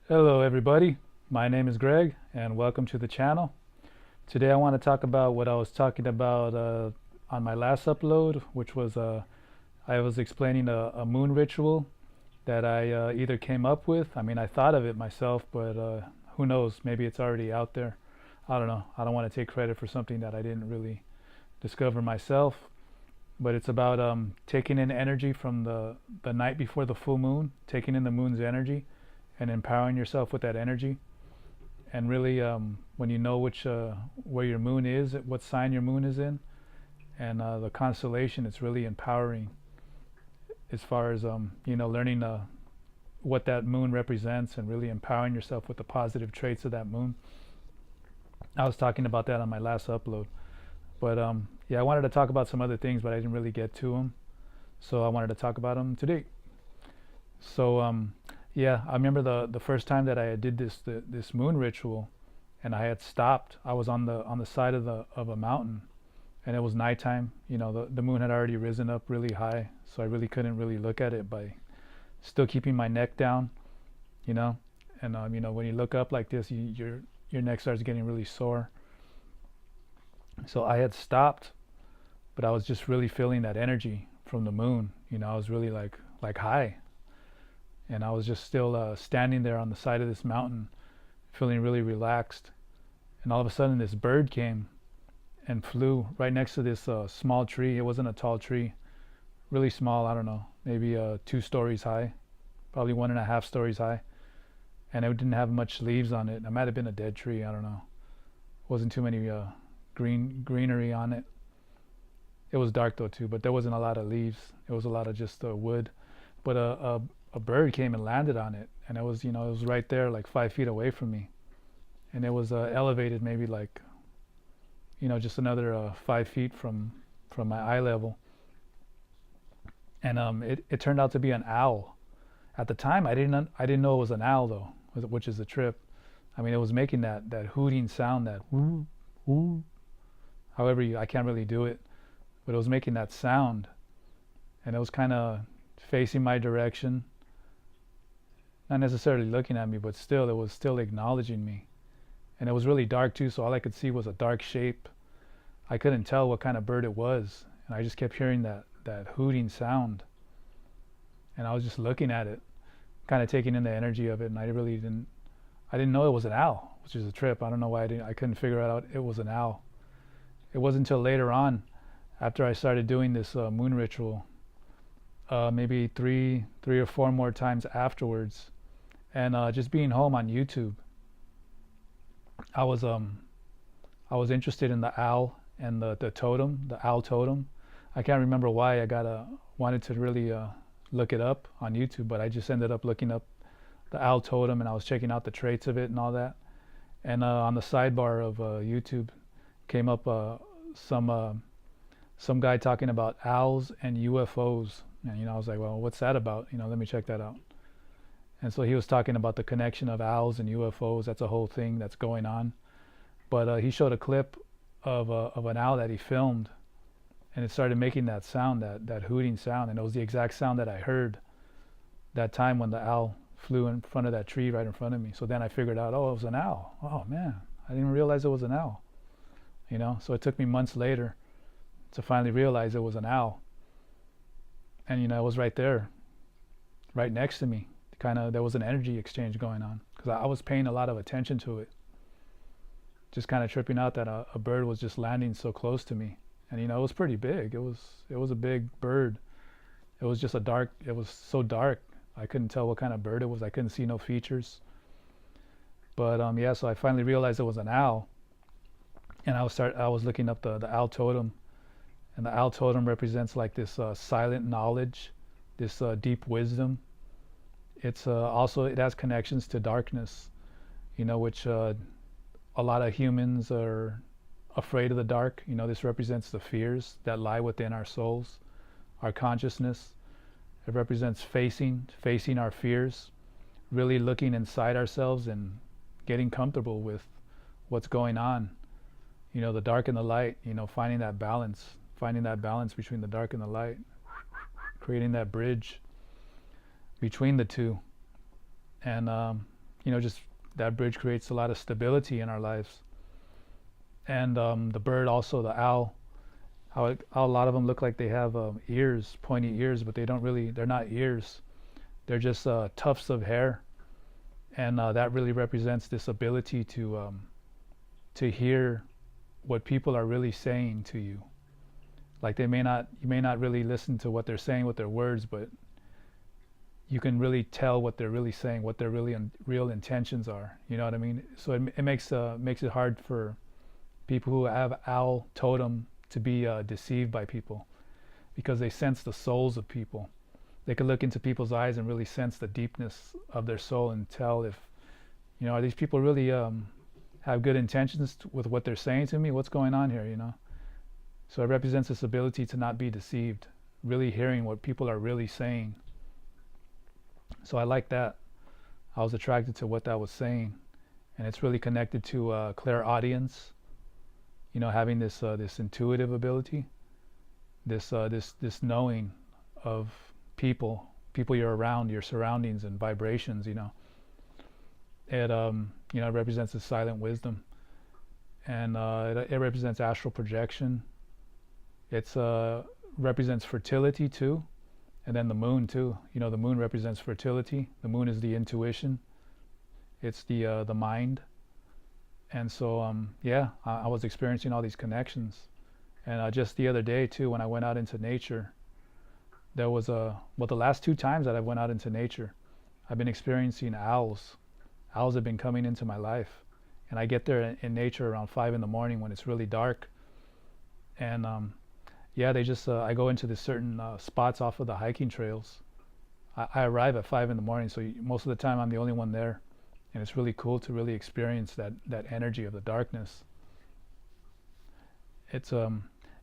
Hello everybody, my name is Greg and welcome to the channel. Today I want to talk about what I was talking about on my last upload, which was I was explaining a moon ritual that I either came up with. I mean, I thought of it myself, but who knows, maybe it's already out there. I don't know. I don't want to take credit for something that I didn't really discover myself, but it's about taking in energy from the night before the full moon, taking in the moon's energy and empowering yourself with that energy. And really, when you know which where your moon is, what sign your moon is in, and the constellation, it's really empowering as far as learning what that moon represents and really empowering yourself with the positive traits of that moon. I was talking about that on my last upload, but yeah, I wanted to talk about some other things, but I didn't really get to them, so I wanted to talk about them today. So yeah, I remember the first time that I did this moon ritual, and I had stopped. I was on the side of a mountain, and it was nighttime. You know, the moon had already risen up really high, so I really couldn't really look at it by still keeping my neck down. You know, and when you look up like this, your neck starts getting really sore. So I had stopped, but I was just really feeling that energy from the moon. You know, I was really like high, and I was just still standing there on the side of this mountain, feeling really relaxed. And all of a sudden, this bird came and flew right next to this small tree. It wasn't a tall tree, really small. I don't know, maybe 2 stories high, probably 1.5 stories high, and it didn't have much leaves on it. It might have been a dead tree. I don't know. Wasn't too many greenery on it. It was dark though too, but there wasn't a lot of leaves. It was a lot of just wood. But a bird came and landed on it, and it was it was right there, like 5 feet away from me, and it was elevated maybe like just another 5 feet from my eye level. And it turned out to be an owl. At the time, I didn't know it was an owl though, which is the trip. I mean, it was making that hooting sound, that woo woo. However, I can't really do it, but it was making that sound, and it was kind of facing my direction, not necessarily looking at me, but still, it was still acknowledging me. And it was really dark too, so all I could see was a dark shape. I couldn't tell what kind of bird it was, and I just kept hearing that hooting sound, and I was just looking at it, kind of taking in the energy of it. And I didn't know it was an owl, which is a trip. I don't know why I couldn't figure out it was an owl. It wasn't until later on, after I started doing this moon ritual, maybe three or four more times afterwards, and just being home on YouTube, I was interested in the owl and the totem, the owl totem. I can't remember why I wanted to really look it up on YouTube, but I just ended up looking up the owl totem, and I was checking out the traits of it and all that. And on the sidebar of YouTube came up some guy talking about owls and UFOs, and I was like, well, what's that about? Let me check that out. And so he was talking about the connection of owls and UFOs. That's a whole thing that's going on. But he showed a clip of an owl that he filmed, and it started making that sound, that hooting sound, and it was the exact sound that I heard that time when the owl flew in front of that tree right in front of me. So then I figured out, oh, it was an owl. Oh man, I didn't realize it was an owl. So it took me months later to finally realize it was an owl. And it was right there, right next to me. There was an energy exchange going on, because I was paying a lot of attention to it, just kind of tripping out that a bird was just landing so close to me. And it was pretty big. It was a big bird. It was just it was so dark, I couldn't tell what kind of bird it was. I couldn't see no features. But yeah, so I finally realized it was an owl, and I was looking up the owl totem. And the owl totem represents like this silent knowledge, this deep wisdom. It's also, it has connections to darkness, which a lot of humans are afraid of the dark. This represents the fears that lie within our souls, our consciousness. It represents facing our fears, really looking inside ourselves and getting comfortable with what's going on. The dark and the light, finding that balance between the dark and the light, creating that bridge between the two. And just that bridge creates a lot of stability in our lives. And the bird also, the owl, how a lot of them look like they have ears, pointy ears, but they're not ears. They're just tufts of hair. And that really represents this ability to hear what people are really saying to you. Like you may not really listen to what they're saying with their words, but you can really tell what they're really saying, what their really real intentions are. You know what I mean? So it makes it hard for people who have owl totem to be deceived by people, because they sense the souls of people. They can look into people's eyes and really sense the deepness of their soul and tell if, are these people really have good intentions with what they're saying to me? What's going on here? So it represents this ability to not be deceived, really hearing what people are really saying. So I like that. I was attracted to what that was saying, and it's really connected to clairaudience. Having this intuitive ability, this knowing of people you're around, your surroundings and vibrations. It represents a silent wisdom, and it represents astral projection. It's represents fertility too, and then the moon too. The moon represents fertility. The moon is the intuition. It's the mind. And so I was experiencing all these connections. And just the other day too, when I went out into nature, there was the last 2 times that I went out into nature, I've been experiencing owls. Owls have been coming into my life, and I get there in nature around 5 in the morning when it's really dark. And they just I go into the certain spots off of the hiking trails. I arrive at 5 in the morning, so most of the time I'm the only one there. And it's really cool to really experience that energy of the darkness. It's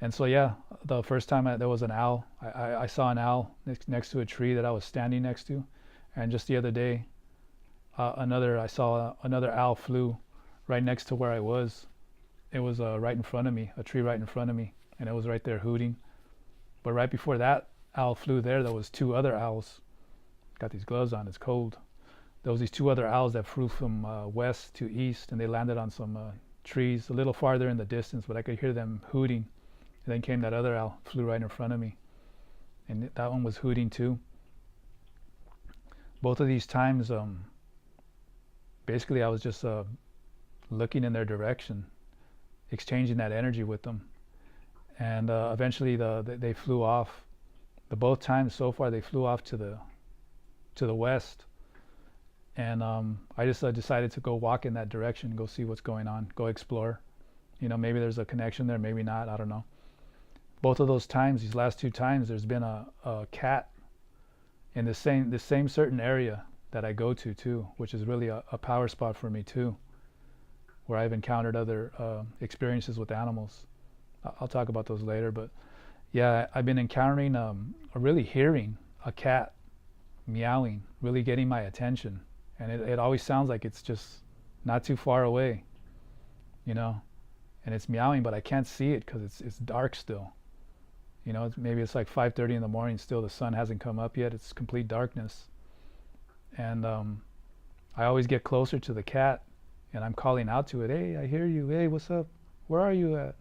and so the first time there was an owl. I saw an owl next to a tree that I was standing next to, and just the other day, I saw another owl flew right next to where I was. It was right in front of me, a tree right in front of me, and it was right there hooting. But right before that owl flew there was 2 other owls. Got these gloves on, it's cold. There was these 2 other owls that flew from west to east, and they landed on some trees a little farther in the distance, but I could hear them hooting. And then came that other owl, flew right in front of me, and that one was hooting too. Both of these times, basically I was just looking in their direction, exchanging that energy with them, and eventually they flew off. Both times so far they flew off to the west. And I just decided to go walk in that direction, go see what's going on, go explore. Maybe there's a connection there, maybe not, I don't know. Both of those times, these last 2 times, there's been a cat in the same certain area that I go to too, which is really a power spot for me too, where I've encountered other experiences with animals. I'll talk about those later, but yeah, I've been encountering, really hearing a cat meowing, really getting my attention. And it always sounds like it's just not too far away, and it's meowing, but I can't see it because it's dark still. Maybe it's like 5:30 in the morning still, the sun hasn't come up yet, it's complete darkness. And I always get closer to the cat, and I'm calling out to it, hey, I hear you, hey, what's up, where are you at?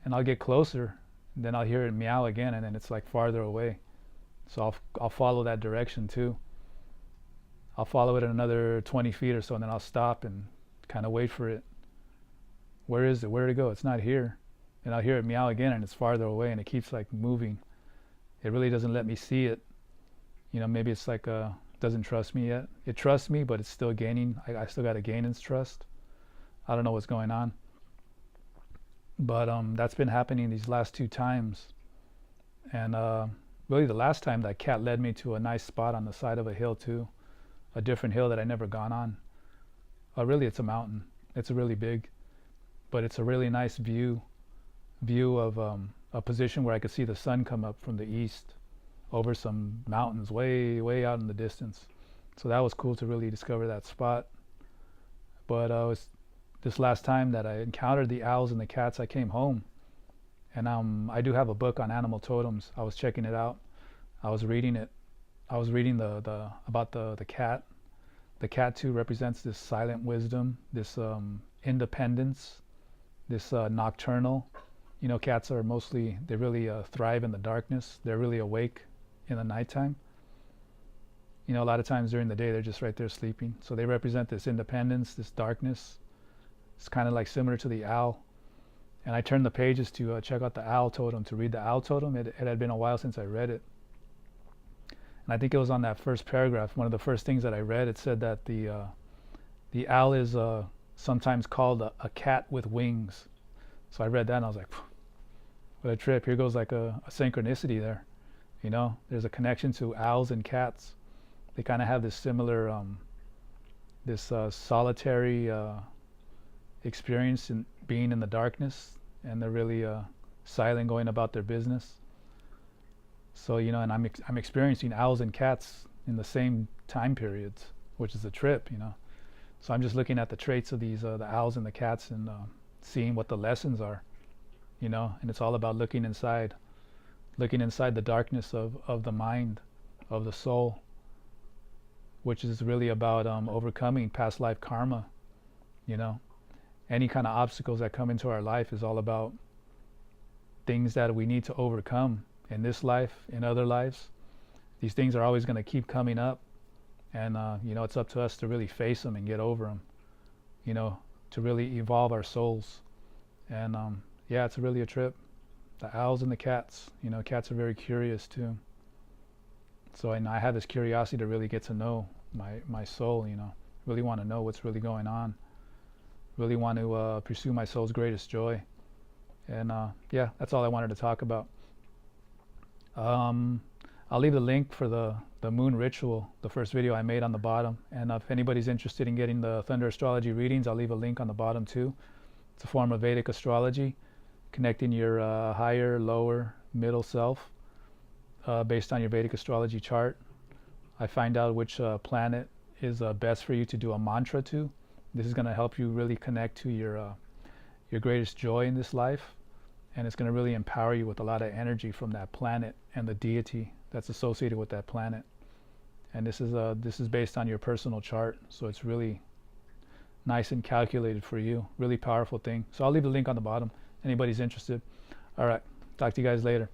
And I'll get closer, and then I'll hear it meow again, and then it's like farther away. So I'll follow that direction too. I'll follow it another 20 feet or so, and then I'll stop and kind of wait for it. Where is it? Where did it go? It's not here. And I'll hear it meow again, and it's farther away, and it keeps like moving. It really doesn't let me see it. Maybe it's like doesn't trust me yet. It trusts me, but it's still gaining. I still got to gain its trust. I don't know what's going on. But that's been happening these last 2 times. And really the last time that cat led me to a nice spot on the side of a hill too. A different hill that I never gone on. Really it's a mountain. It's really big, but it's a really nice view of a position where I could see the sun come up from the east over some mountains way out in the distance. So that was cool to really discover that spot. But it was this last time that I encountered the owls and the cats, I came home, and I do have a book on animal totems. I was checking it out. I was reading it. I was reading the about the cat, The cat too represents this silent wisdom, this independence, this nocturnal. You know, cats are mostly, they really thrive in the darkness. They're really awake in the nighttime. You know, a lot of times during the day, they're just right there sleeping. So they represent this independence, this darkness. It's kind of like similar to the owl. And I turned the pages to check out the owl totem, to read the owl totem. It had been a while since I read it. And I think it was on that first paragraph, one of the first things that I read, it said that the owl is sometimes called a cat with wings. So I read that and I was like, what a trip. Here goes like a synchronicity there. You know, there's a connection to owls and cats. They kind of have this similar, this solitary experience in being in the darkness, and they're really silent, going about their business. So, you know, and I'm experiencing owls and cats in the same time periods, which is a trip, you know. So I'm just looking at the traits of these, the owls and the cats, and seeing what the lessons are, you know. And it's all about looking inside the darkness of the mind, of the soul, which is really about overcoming past life karma, you know. Any kind of obstacles that come into our life is all about things that we need to overcome in this life, in other lives. These things are always going to keep coming up, and you know, it's up to us to really face them and get over them, you know, to really evolve our souls. And yeah, it's really a trip. The owls and the cats, you know, cats are very curious too. So, and I have this curiosity to really get to know my soul, you know, really want to know what's really going on, really want to pursue my soul's greatest joy. And yeah, that's all I wanted to talk about. I'll leave the link for the moon ritual, the first video I made, on the bottom. And if anybody's interested in getting the Thunder Astrology readings, I'll leave a link on the bottom too. It's a form of Vedic astrology, connecting your higher, lower, middle self based on your Vedic astrology chart. I find out which planet is best for you to do a mantra to. This is going to help you really connect to your greatest joy in this life, and it's going to really empower you with a lot of energy from that planet and the deity that's associated with that planet. And this is based on your personal chart, so it's really nice and calculated for you. Really powerful thing. So I'll leave the link on the bottom. Anybody's interested. All right. Talk to you guys later.